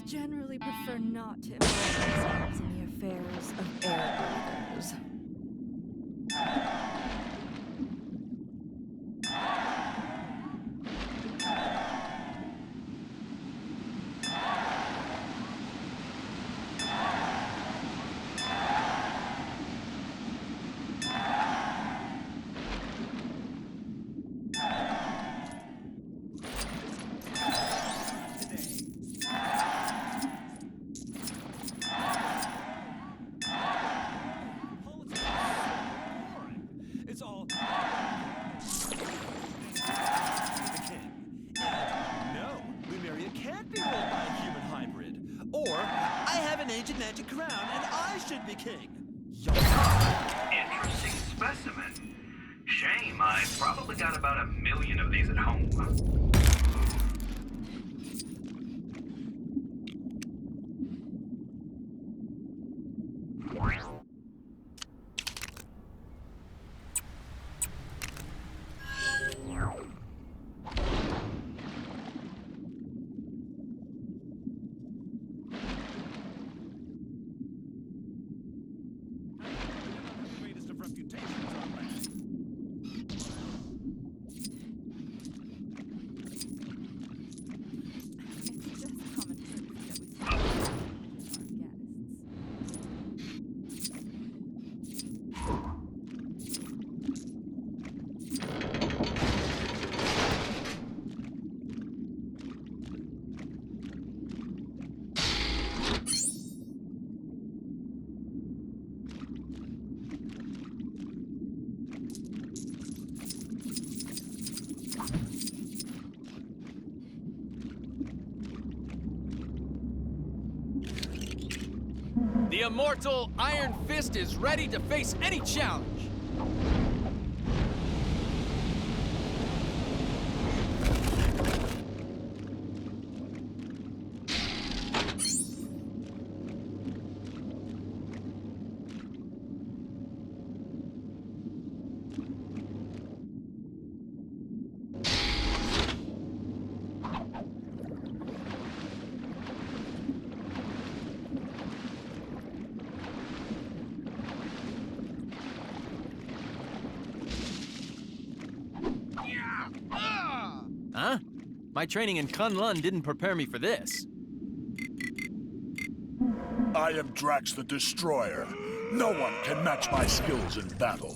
generally prefer not to involve themselves in the affairs of air breathers. It's all... No, Lumeria can't be ruled by a human hybrid. Or, I have an ancient magic crown and I should be king. Interesting specimen. Shame, I've probably got about 1 million of these at home. Greatest of reputations on land. It's just common courtesy that we our guests. The immortal Iron Fist is ready to face any challenge. Huh? My training in Kunlun didn't prepare me for this. I am Drax the Destroyer. No one can match my skills in battle.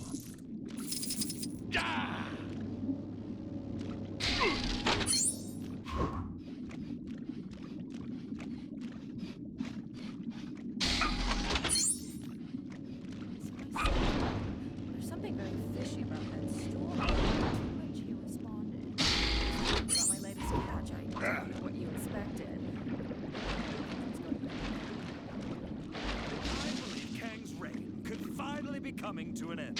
There's something very fishy about that story. To which he responded, "About my latest catch, I don't know what you expected." I believe Kang's reign could finally be coming to an end.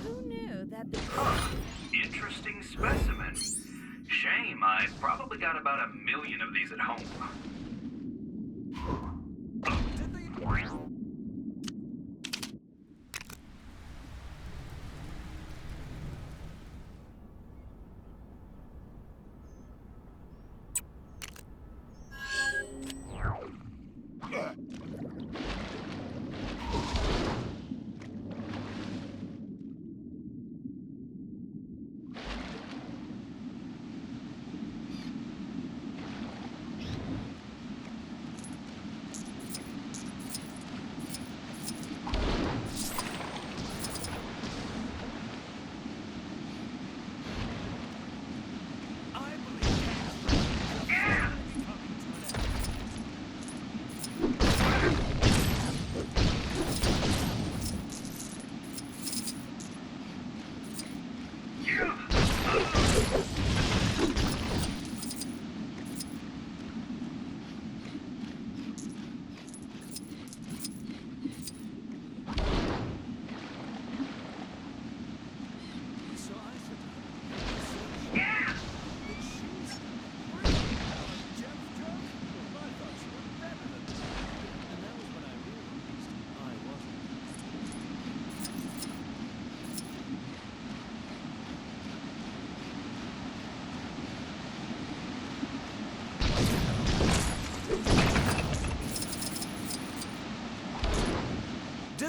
Who knew that the Interesting specimen. Shame, I've probably got about 1 million of these at home. Did they...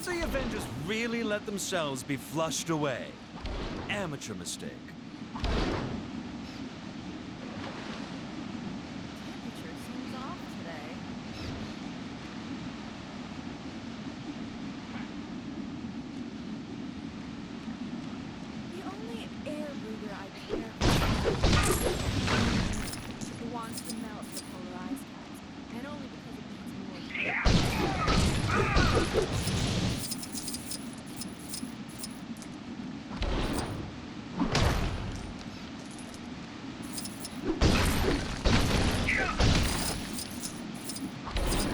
Did the Avengers really let themselves be flushed away? Amateur mistake. Temperature seems off today. The only air breather I care for wants to melt the polarized caps, and only because it needs more.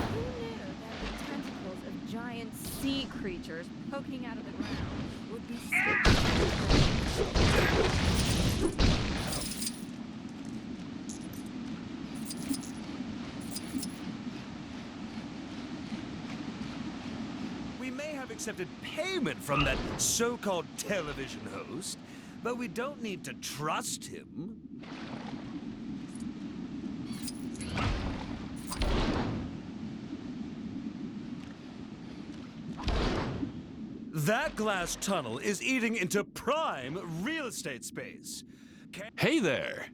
Who knew that the tentacles of giant sea creatures poking out of the ground would be We may have accepted payment from that so-called television host, but we don't need to trust him. That glass tunnel is eating into prime real estate space. Hey there!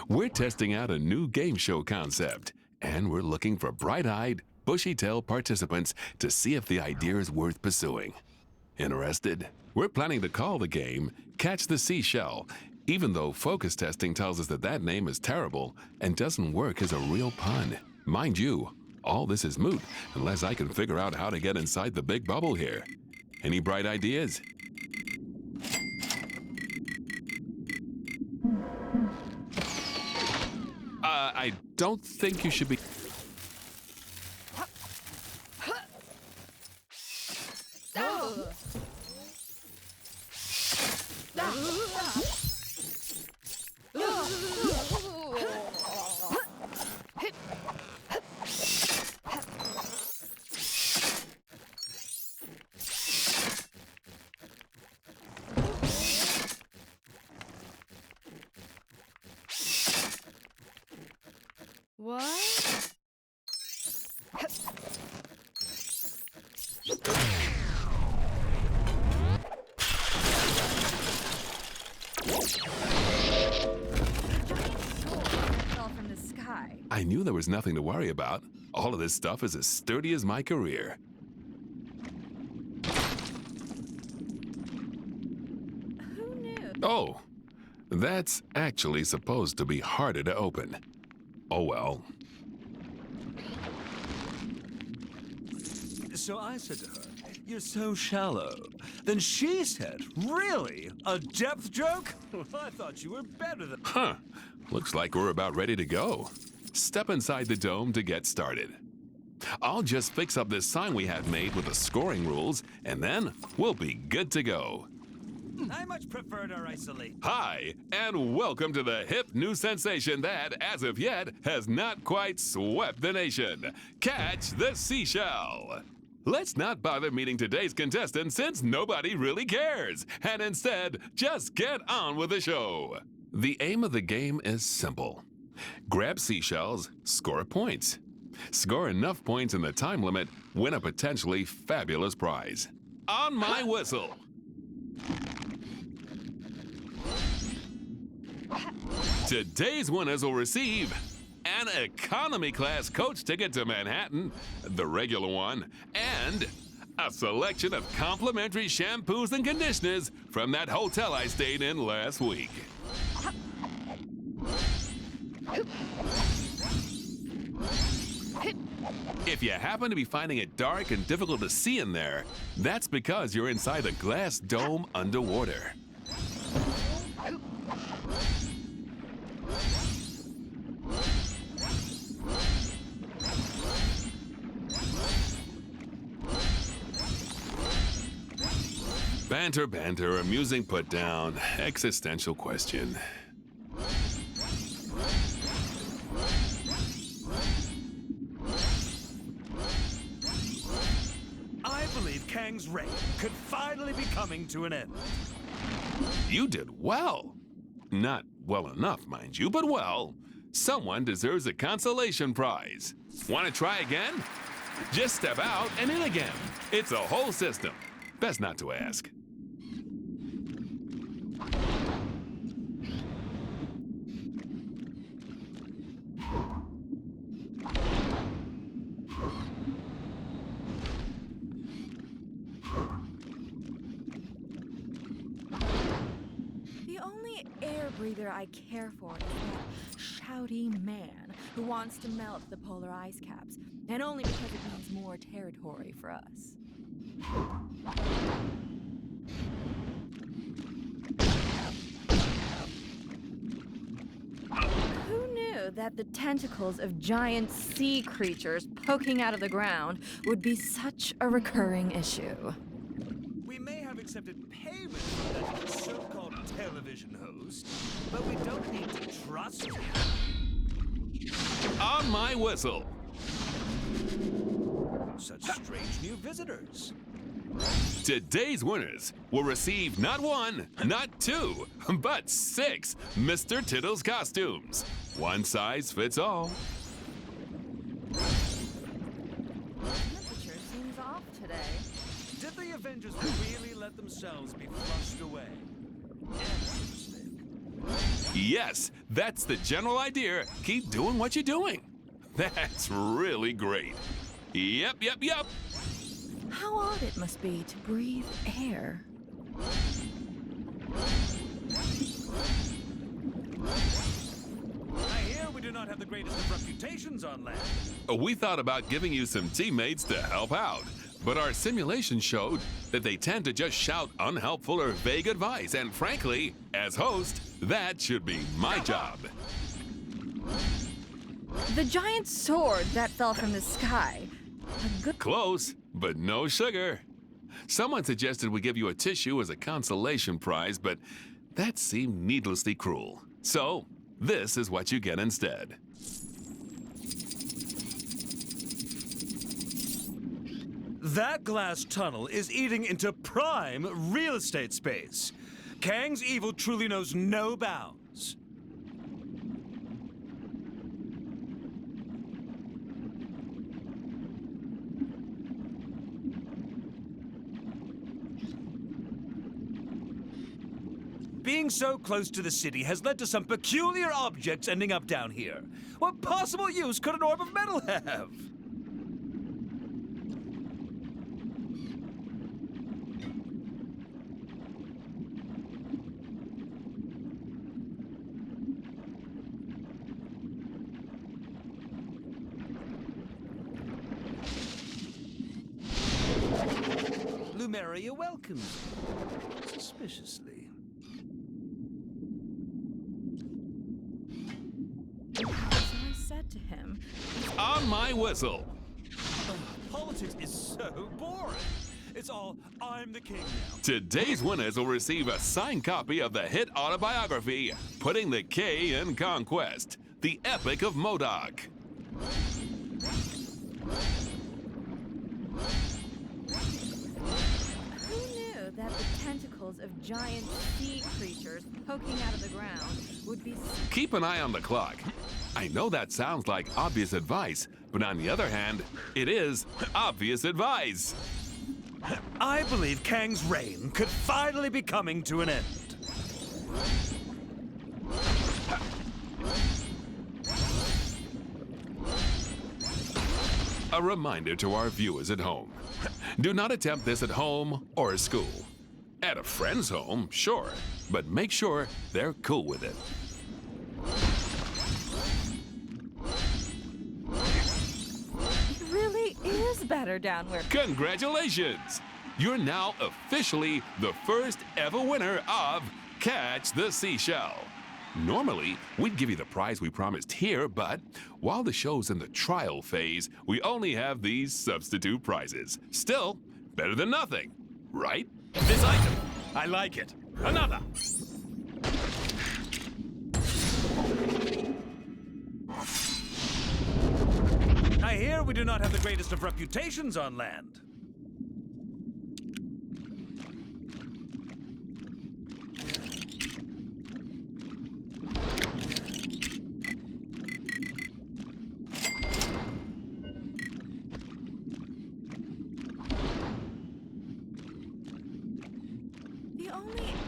We're testing out a new game show concept, and we're looking for bright-eyed, bushy-tailed participants to see if the idea is worth pursuing. Interested? We're planning to call the game Catch the Seashell, even though focus testing tells us that that name is terrible and doesn't work as a real pun. Mind you, all this is moot unless I can figure out how to get inside the big bubble here. Any bright ideas? I don't think you should be... What? Fell from the sky. I knew there was nothing to worry about. All of this stuff is as sturdy as my career. Who knew? Oh, that's actually supposed to be harder to open. Oh well. So I said to her, "You're so shallow." Then she said, "Really? A depth joke? I thought you were better than..." Huh. Looks like we're about ready to go. Step inside the dome to get started. I'll just fix up this sign we have made with the scoring rules, and then we'll be good to go. I much prefer to isolate. Hi, and welcome to the hip new sensation that, as of yet, has not quite swept the nation. Catch the Seashell. Let's not bother meeting today's contestant since nobody really cares, and instead, just get on with the show. The aim of the game is simple. Grab seashells, score points. Score enough points in the time limit, win a potentially fabulous prize. On my whistle. Today's winners will receive an economy class coach ticket to Manhattan, the regular one, and a selection of complimentary shampoos and conditioners from that hotel I stayed in last week. If you happen to be finding it dark and difficult to see in there, that's because you're inside a glass dome underwater. Banter, banter, amusing put down, existential question. I believe Kang's reign could finally be coming to an end. You did well. Not well enough, mind you, but well. Someone deserves a consolation prize. Want to try again? Just step out and in again. It's a whole system. Best not to ask. The only air breather I care for is that shouty man who wants to melt the polar ice caps, and only because it means more territory for us. Who knew that the tentacles of giant sea creatures poking out of the ground would be such a recurring issue? We may have accepted payment from that so-called television host, but we don't need to trust him. On my whistle. Such strange new visitors. Today's winners will receive not one, not two, but 6 Mr. Tittles costumes. One size fits all. Temperature seems off today. Did the Avengers really let themselves be flushed away? Interesting. Yes, that's the general idea. Keep doing what you're doing. That's really great. Yep. How odd it must be to breathe air. I hear we do not have the greatest of reputations on land. We thought about giving you some teammates to help out, but our simulation showed that they tend to just shout unhelpful or vague advice, and frankly, as host, that should be my job. The giant sword that fell from the sky. A good Close, but no sugar. Someone suggested we give you a tissue as a consolation prize, but that seemed needlessly cruel. So, this is what you get instead. That glass tunnel is eating into prime real estate space. Kang's evil truly knows no bounds. Being so close to the city has led to some peculiar objects ending up down here. What possible use could an orb of metal have? Lumeria welcomed me, suspiciously. So I said to him, On my whistle. Politics is so boring. It's all, I'm the king now. Today's winners will receive a signed copy of the hit autobiography, Putting the K in Conquest, The Epic of MODOK. who knew that the tentacles of giant sea creatures poking out of the ground would be Keep an eye on the clock. I know that sounds like obvious advice, but on the other hand, it is obvious advice. I believe Kang's reign could finally be coming to an end. A reminder to our viewers at home. Do not attempt this at home or at school. At a friend's home, sure, but make sure they're cool with it. It really is better down where. Congratulations! You're now officially the first ever winner of Catch the Seashell. Normally, we'd give you the prize we promised here, but while the show's in the trial phase, we only have these substitute prizes. Still, better than nothing, right? This item. I like it. Another. I hear we do not have the greatest of reputations on land.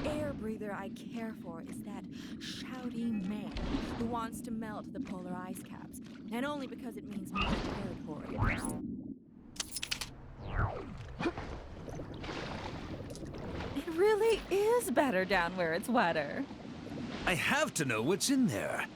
air breather I care for is that shouty man who wants to melt the polar ice caps, and only because it means more territory. It really is better down where it's wetter. I have to know what's in there.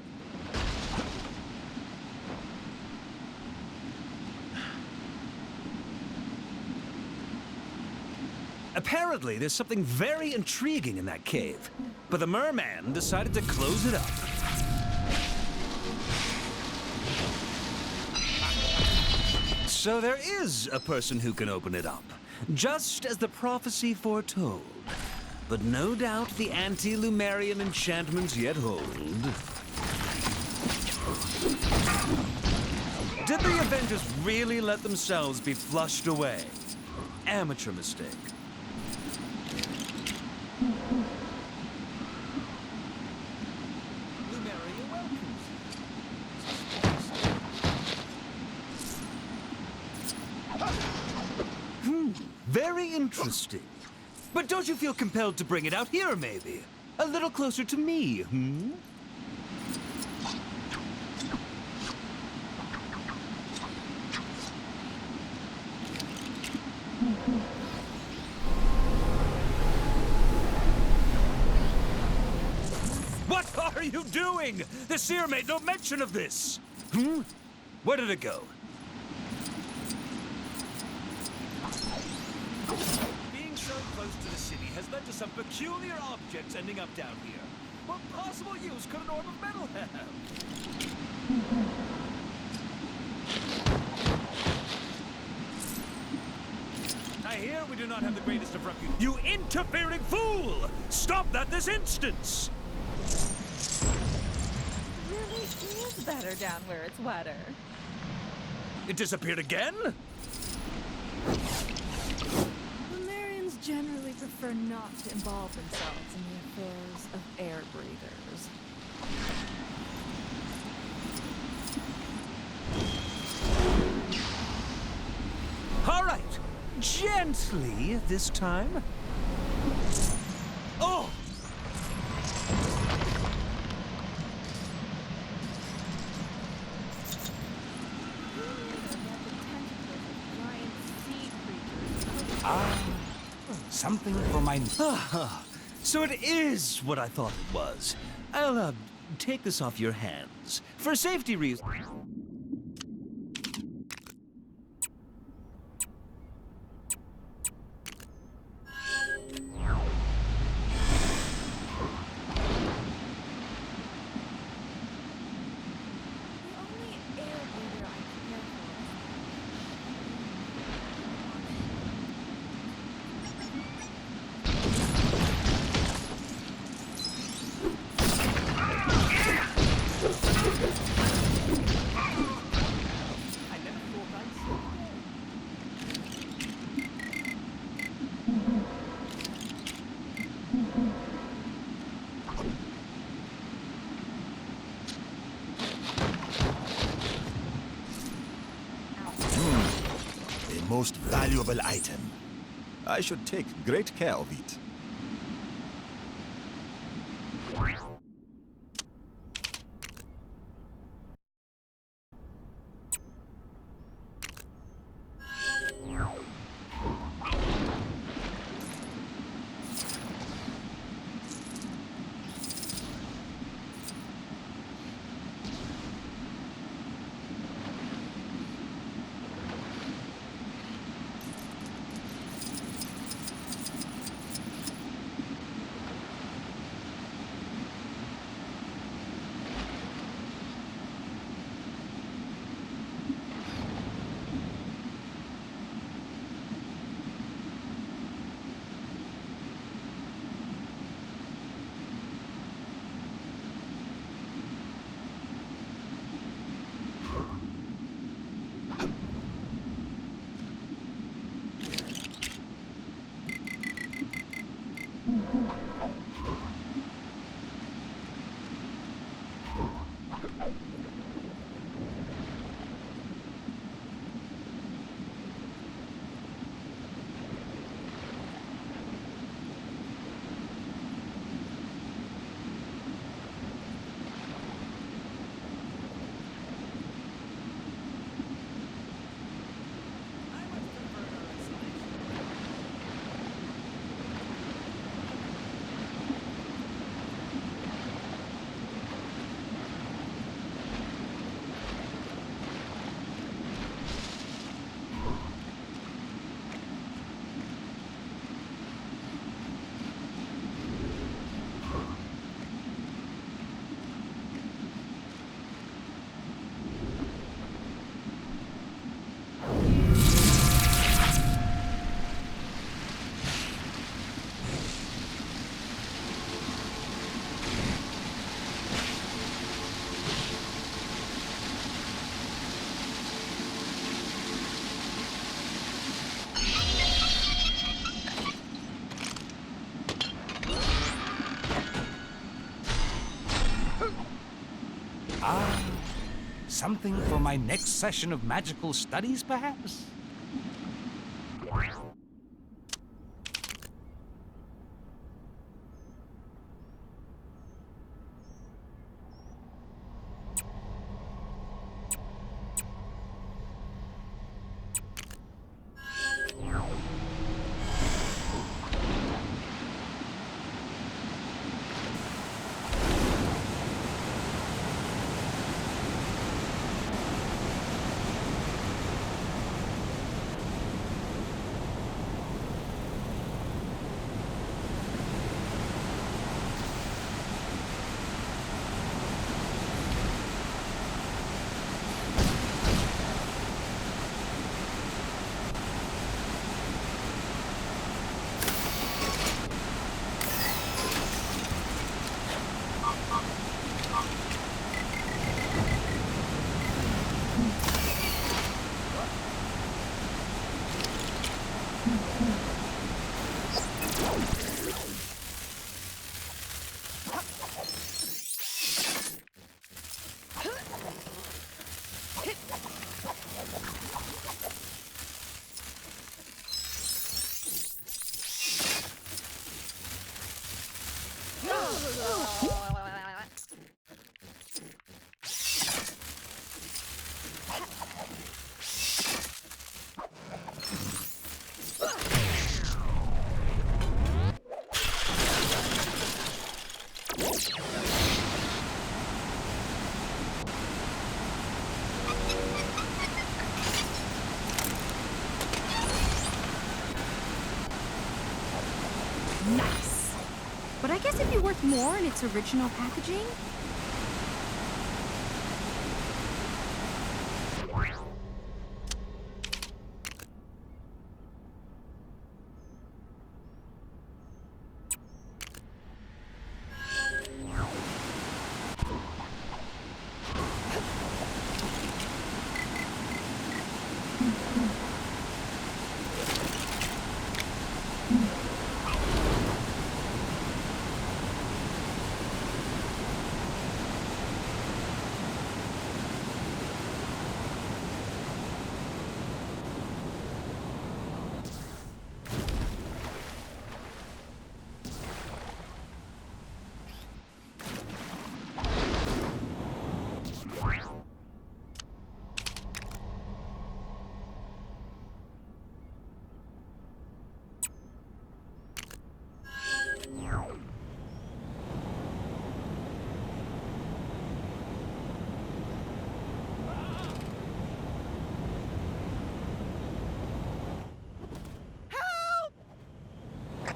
Apparently, there's something very intriguing in that cave, but the merman decided to close it up. So there is a person who can open it up, just as the prophecy foretold. But no doubt the anti-Lumerian enchantments yet hold. Did the Avengers really let themselves be flushed away? Amateur mistake. Lumeria welcomes you. Very interesting. But don't you feel compelled to bring it out here, maybe? A little closer to me, What are you doing? The seer made no mention of this. Where did it go? Being so close to the city has led to some peculiar objects ending up down here. What possible use could an orb of metal have? I hear we do not have the greatest of refuge. You interfering fool! Stop that this instant! It really is better down where it's wetter. It disappeared again? Lumerians generally prefer not to involve themselves in the affairs of air breathers. All right. Gently this time. Oh! Something for my... So it is what I thought it was. I'll, take this off your hands. For safety reasons. A most valuable item. I should take great care of it. Something for my next session of magical studies, perhaps? Nice. But I guess it'd be worth more in its original packaging.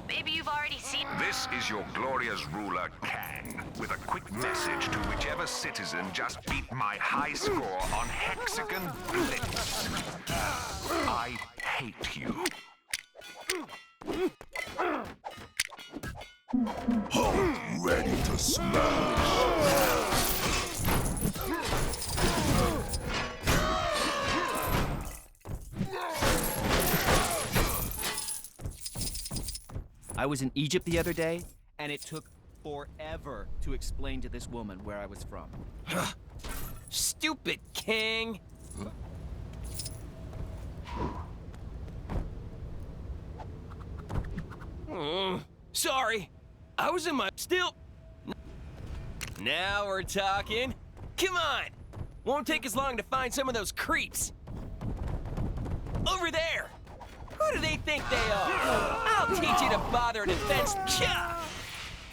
Maybe you've already seen... This is your glorious ruler, Kang, with a quick message to whichever citizen just beat my high score on Hexagon Blitz. I hate you. Ready to smash! I was in Egypt the other day, and it took forever to explain to this woman where I was from. Stupid king! Sorry, I was in my... Still... Now we're talking. Come on! Won't take as long to find some of those creeps. Over there! Who do they think they are? I'll teach you to bother an defense.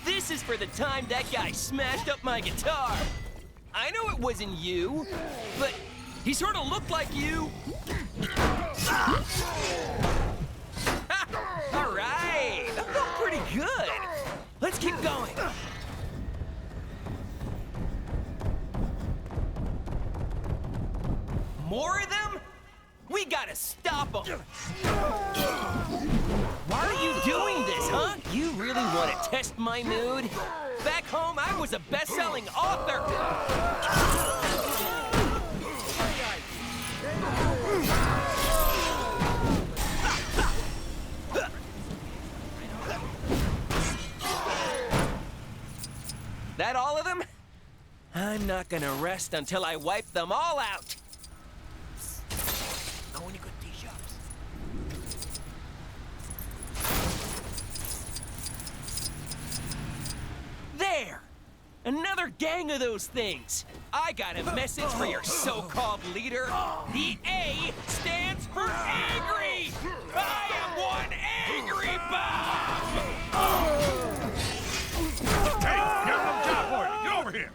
This is for the time that guy smashed up my guitar. I know it wasn't you, but he sort of looked like you. All right, that felt pretty good. Let's keep going. More of them? We gotta stop them! Why are you doing this, huh? You really want to test my mood? Back home, I was a best-selling author! That all of them? I'm not gonna rest until I wipe them all out! There! Another gang of those things! I got a message for your so-called leader. The A stands for angry! I am one angry Bob! Hey, get on the job for you. Get over here.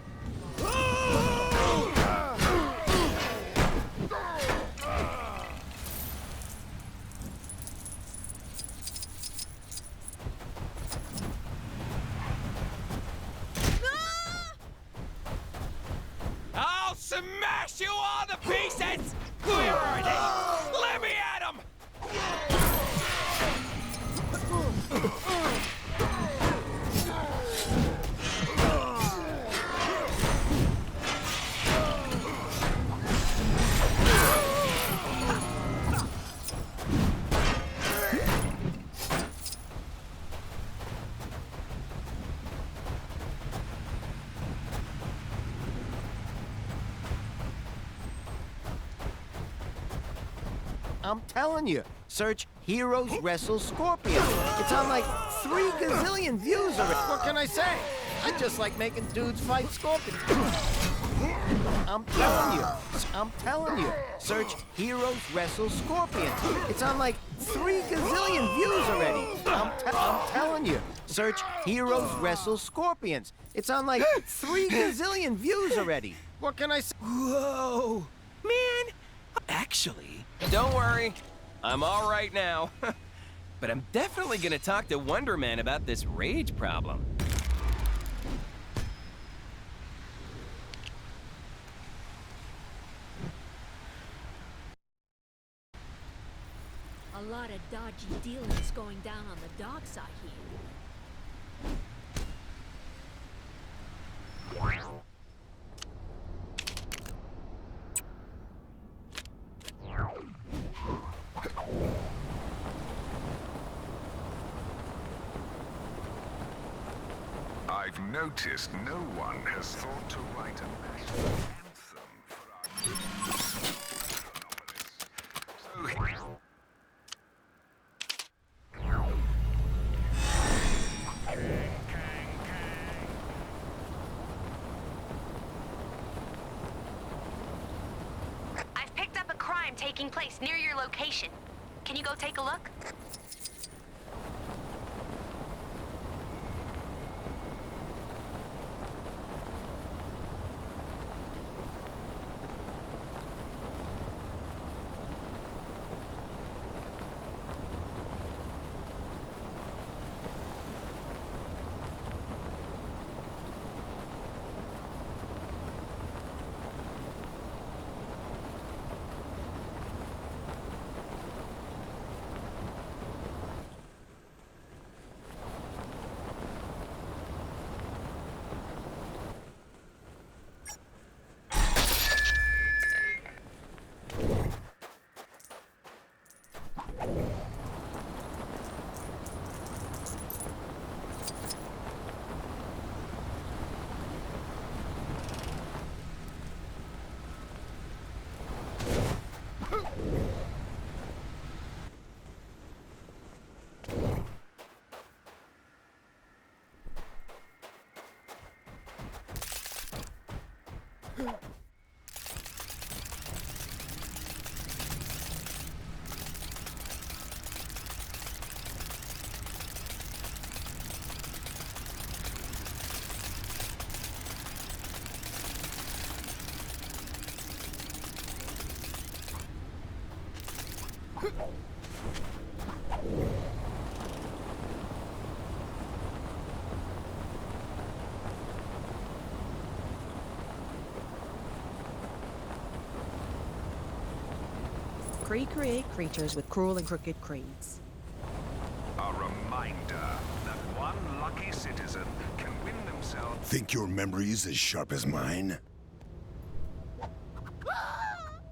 I'll smash you all to pieces! Where are they? Let me at them! I'm telling you, search Heroes Wrestle Scorpions. It's on like 3 gazillion views already. What can I say? I just like making dudes fight scorpions. I'm telling you, search Heroes Wrestle Scorpions. It's on like 3 gazillion views already. I'm telling you, search Heroes Wrestle Scorpions. It's on like 3 gazillion views already. What can I say? Whoa! Man! Actually, don't worry. I'm all right now. But I'm definitely gonna talk to Wonder Man about this rage problem. A lot of dodgy dealings going down on the docks, I hear. I've noticed no one has thought to write a national anthem for our I've picked up a crime taking place near your location. Can you go take a look? Kree create creatures with cruel and crooked creeds. A reminder that one lucky citizen can win themselves. Think your memory's as sharp as mine?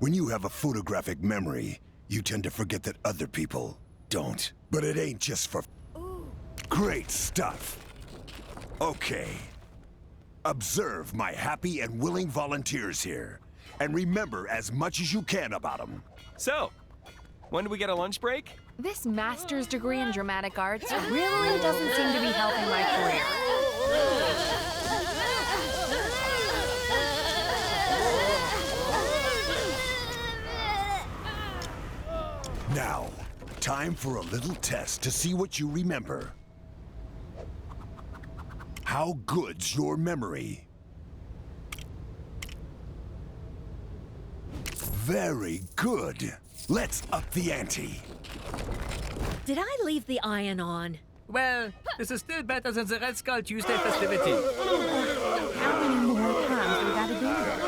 When you have a photographic memory, you tend to forget that other people don't. But it ain't just for... Great stuff! Okay. Observe my happy and willing volunteers here. And remember as much as you can about them. So, when do we get a lunch break? This master's degree in dramatic arts really doesn't seem to be helping my career. Now, time for a little test to see what you remember. How good's your memory? Very good. Let's up the ante. Did I leave the iron on? Well, this is still better than the Red Skull Tuesday festivity. How many more times do we gotta do this?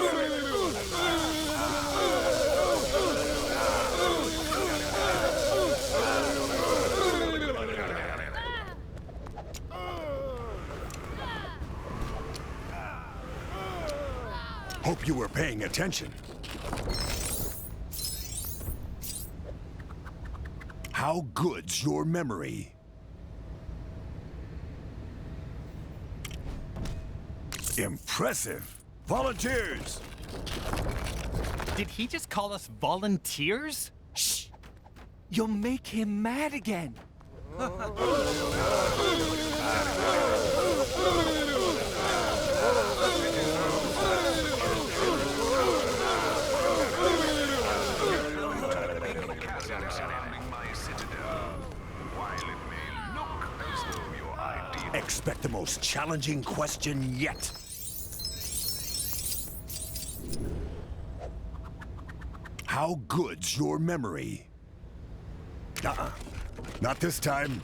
Hope you were paying attention. How good's your memory? Impressive. Volunteers! Did he just call us volunteers? Shh! You'll make him mad again. Expect the most challenging question yet. How good's your memory? Not this time.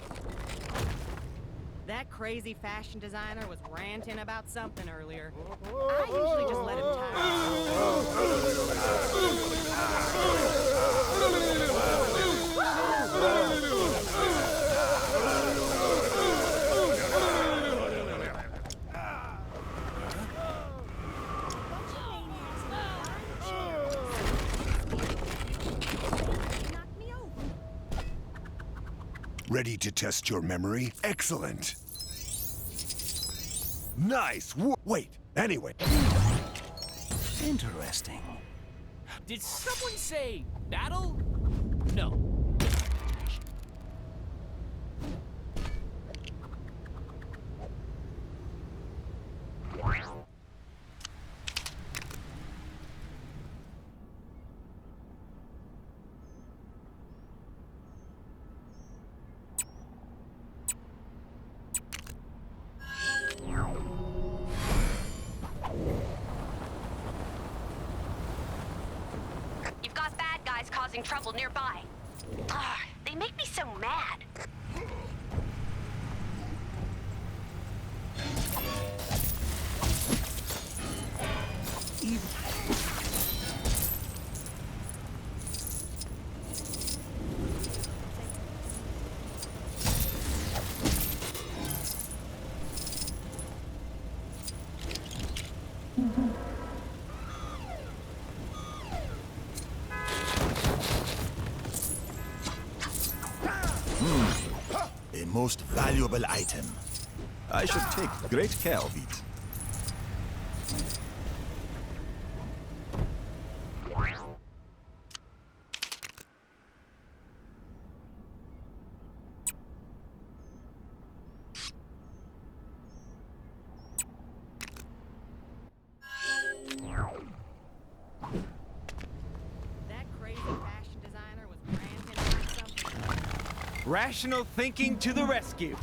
That crazy fashion designer was ranting about something earlier. I usually just let him Ready to test your memory? Excellent. Nice. Wait, anyway. Interesting. Did someone say battle? No. You've got bad guys causing trouble nearby. Ugh, they make me so mad. A most valuable item. I should take great care of it. That crazy fashion designer was ranting about something. Rational thinking to the rescue.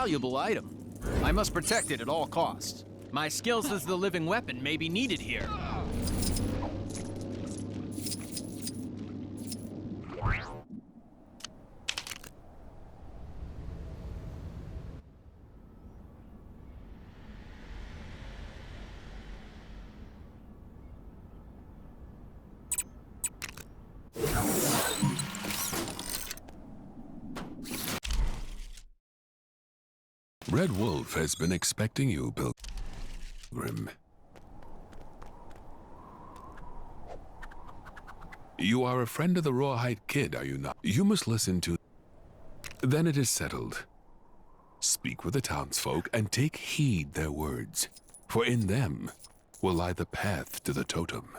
valuable item. I must protect it at all costs. My skills as the living weapon may be needed here. Red Wolf has been expecting you, Pilgrim. You are a friend of the Rawhide Kid, are you not? You must listen to... Then it is settled. Speak with the townsfolk and take heed their words, for in them will lie the path to the totem.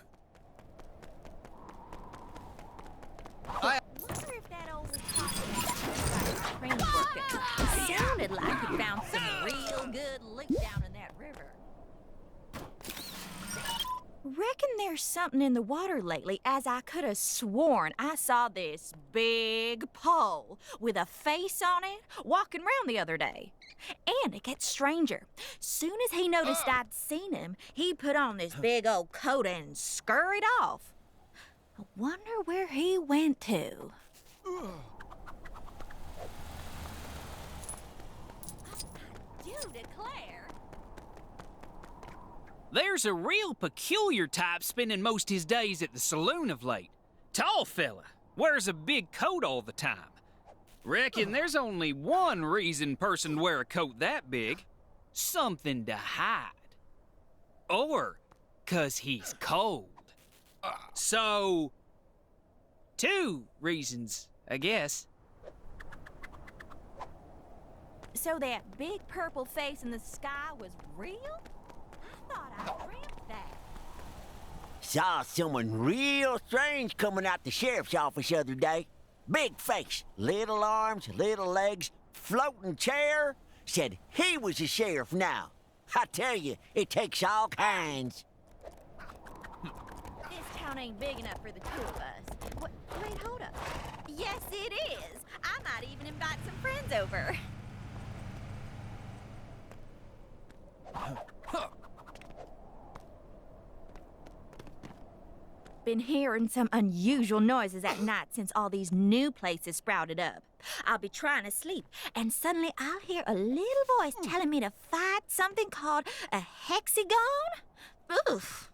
I wonder if that old train working sounded like he found some real good loot down in that river. Reckon there's something in the water lately, as I could have sworn I saw this big pole with a face on it walking around the other day. And it gets stranger. Soon as he noticed I'd seen him, he put on this big old coat and scurried off. I wonder where he went to. I do declare. There's a real peculiar type spending most his days at the saloon of late. Tall fella, wears a big coat all the time. Reckon there's only one reason person'd wear a coat that big. Something to hide. Or 'cause he's cold. So, two reasons, I guess. So that big purple face in the sky was real? I thought I dreamt that. Saw someone real strange coming out the sheriff's office the other day. Big face, little arms, little legs, floating chair. Said he was the sheriff now. I tell you, it takes all kinds. This town ain't big enough for the two of us. Wait, hold up. Yes, it is. I might even invite some friends over. Been hearing some unusual noises at night since all these new places sprouted up. I'll be trying to sleep, and suddenly I'll hear a little voice telling me to fight something called a hexagon? Oof.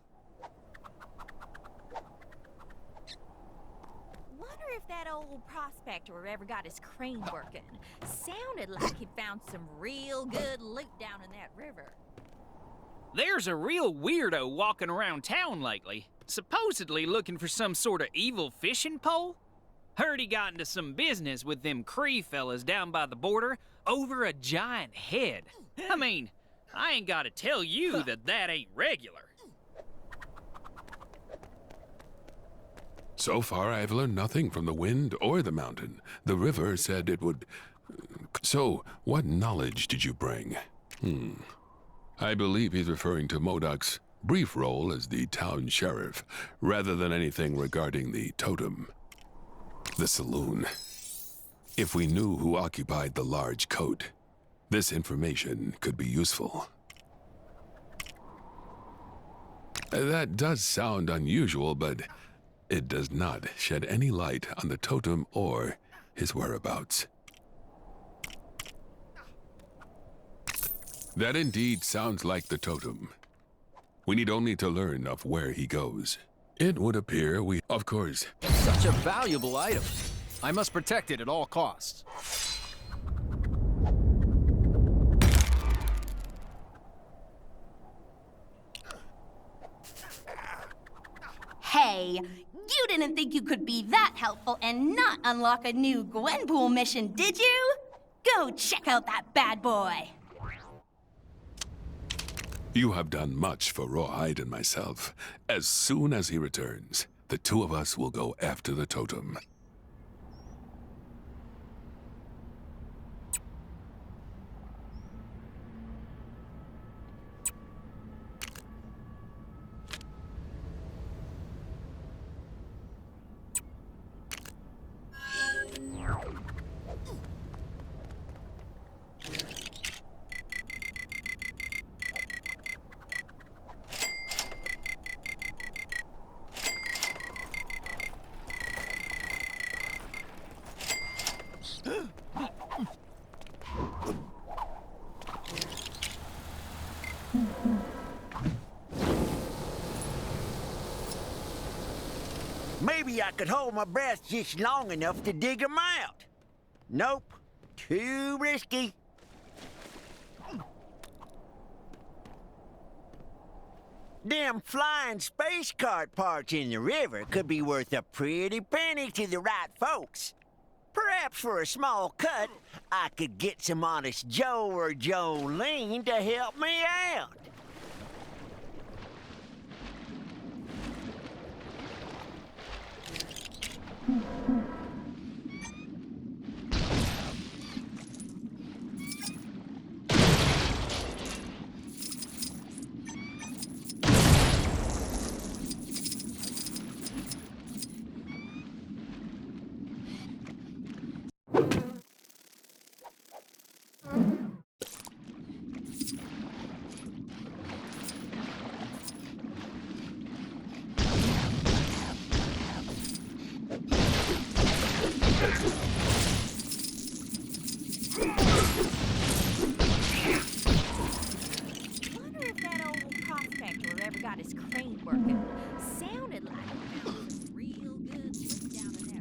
Wonder if that old prospector ever got his crane working. Sounded like he'd found some real good loot down in that river. There's a real weirdo walking around town lately, supposedly looking for some sort of evil fishing pole. Heard he got into some business with them Cree fellas down by the border over a giant head. I mean, I ain't gotta tell you that ain't regular. So far, I've learned nothing from the wind or the mountain. The river said it would... So, what knowledge did you bring? I believe he's referring to Modoc's brief role as the town sheriff, rather than anything regarding the totem. The saloon. If we knew who occupied the large coat, this information could be useful. That does sound unusual, but it does not shed any light on the totem or his whereabouts. That indeed sounds like the totem. We need only to learn of where he goes. It would appear we, of course... Such a valuable item. I must protect it at all costs. Hey, you didn't think you could be that helpful and not unlock a new Gwenpool mission, did you? Go check out that bad boy. You have done much for Rawhide and myself. As soon as he returns, the two of us will go after the totem. Maybe I could hold my breath just long enough to dig them out. Nope. Too risky. Them flying space cart parts in the river could be worth a pretty penny to the right folks. Perhaps for a small cut, I could get some honest Joe or Jolene to help me out. Wonder if that old prospector ever got his crane working. Sounded like it found some real good wood down in that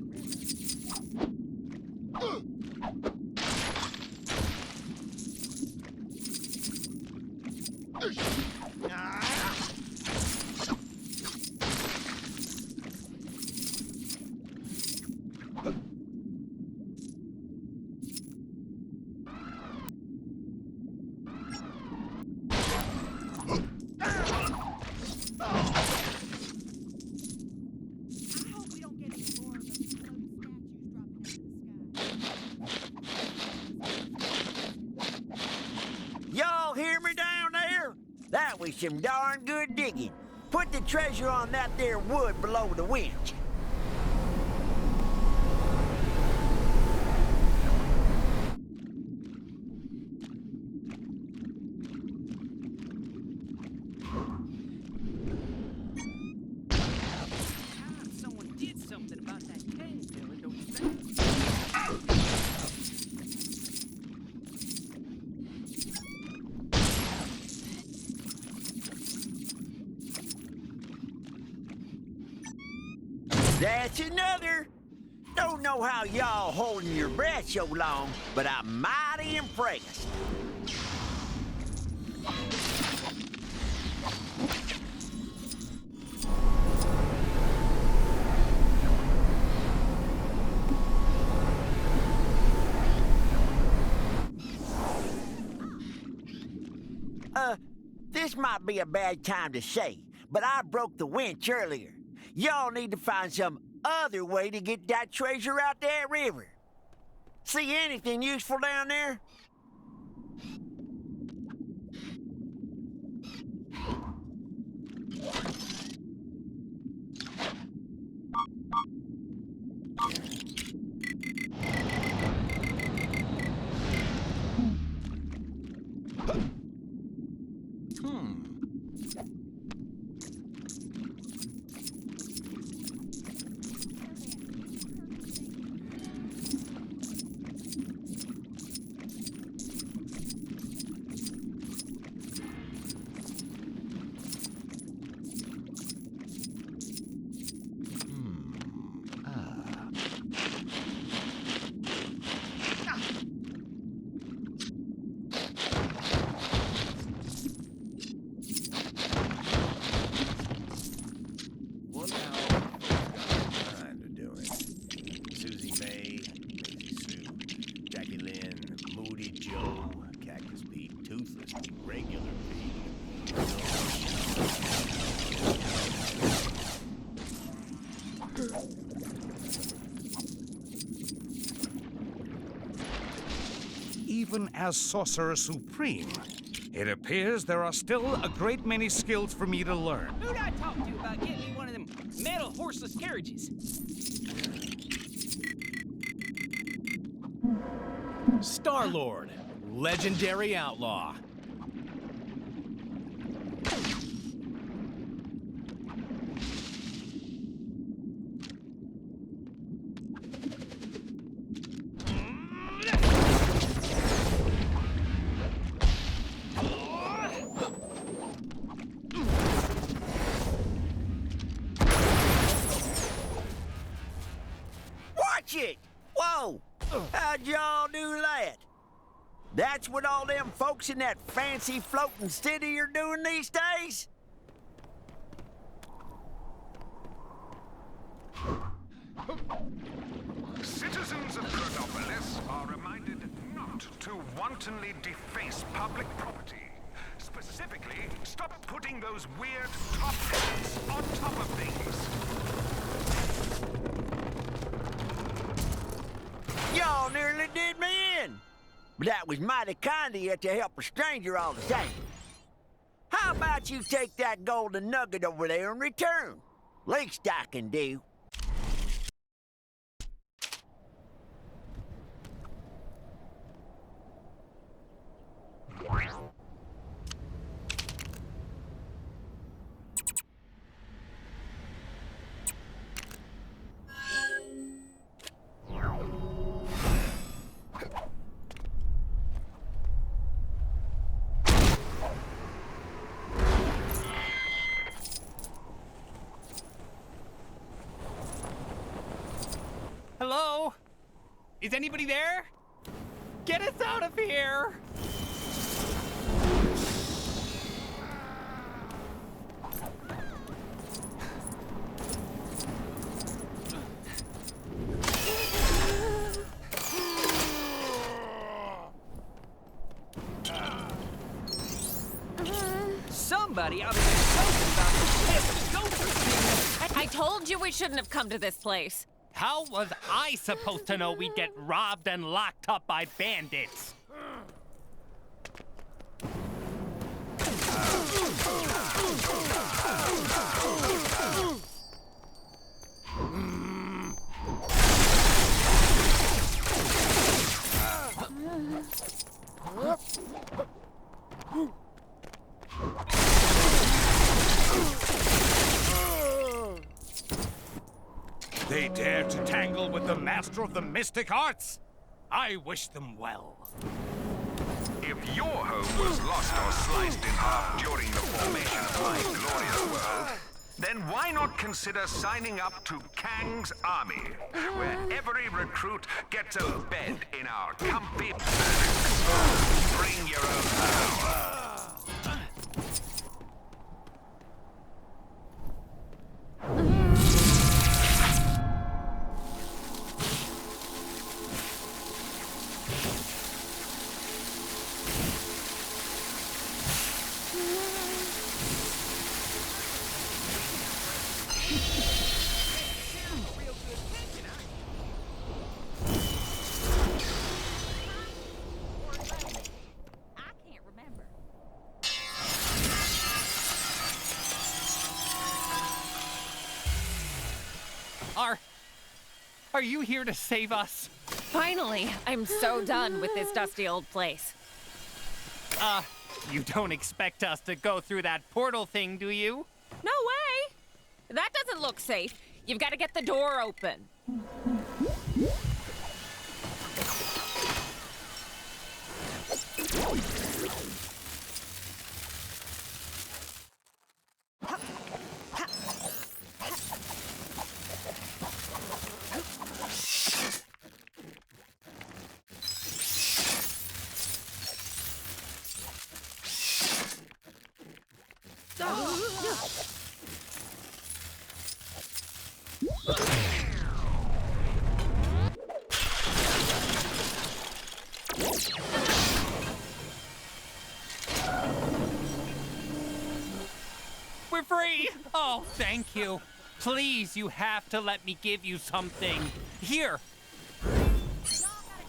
Y'all hear me down there? That was some darn good digging. Put the treasure on that there wood below the winch. Someone did something about that king fella, don't you think? That's another. Don't know how y'all holding your breath so long, but I'm mighty impressed. This might be a bad time to say, but I broke the winch earlier. Y'all need to find some other way to get that treasure out that river. See anything useful down there? Even as Sorcerer Supreme, it appears there are still a great many skills for me to learn. Who'd I talk to about getting me one of them metal horseless carriages? Star-Lord, legendary outlaw. that's what all them folks in that fancy floating city are doing these days? Citizens of Chronopolis are reminded not to wantonly deface public property. Specifically, stop putting those weird top hats on top of things. Y'all nearly did me in. But that was mighty kind of you to help a stranger all the same. How about you take that golden nugget over there in return? Least I can do. Hello? Is anybody there? Get us out of here! Somebody ought to do something about this ghost thing. I told you we shouldn't have come to this place. How was I supposed to know we'd get robbed and locked up by bandits? They dare to tangle with the master of the mystic arts? I wish them well. If your home was lost or sliced in half during the formation of my glorious world, then why not consider signing up to Kang's Army, where every recruit gets a bed in our comfy barracks. Bring your own power. Are you here to save us? Finally, I'm so done with this dusty old place. You don't expect us to go through that portal thing, do you? No way! That doesn't look safe. You've got to get the door open. We're free! Oh, thank you. Please, you have to let me give you something. Here. Y'all gotta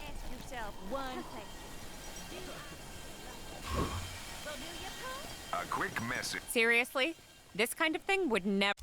ask yourself one thing. A quick message. Seriously? This kind of thing would never...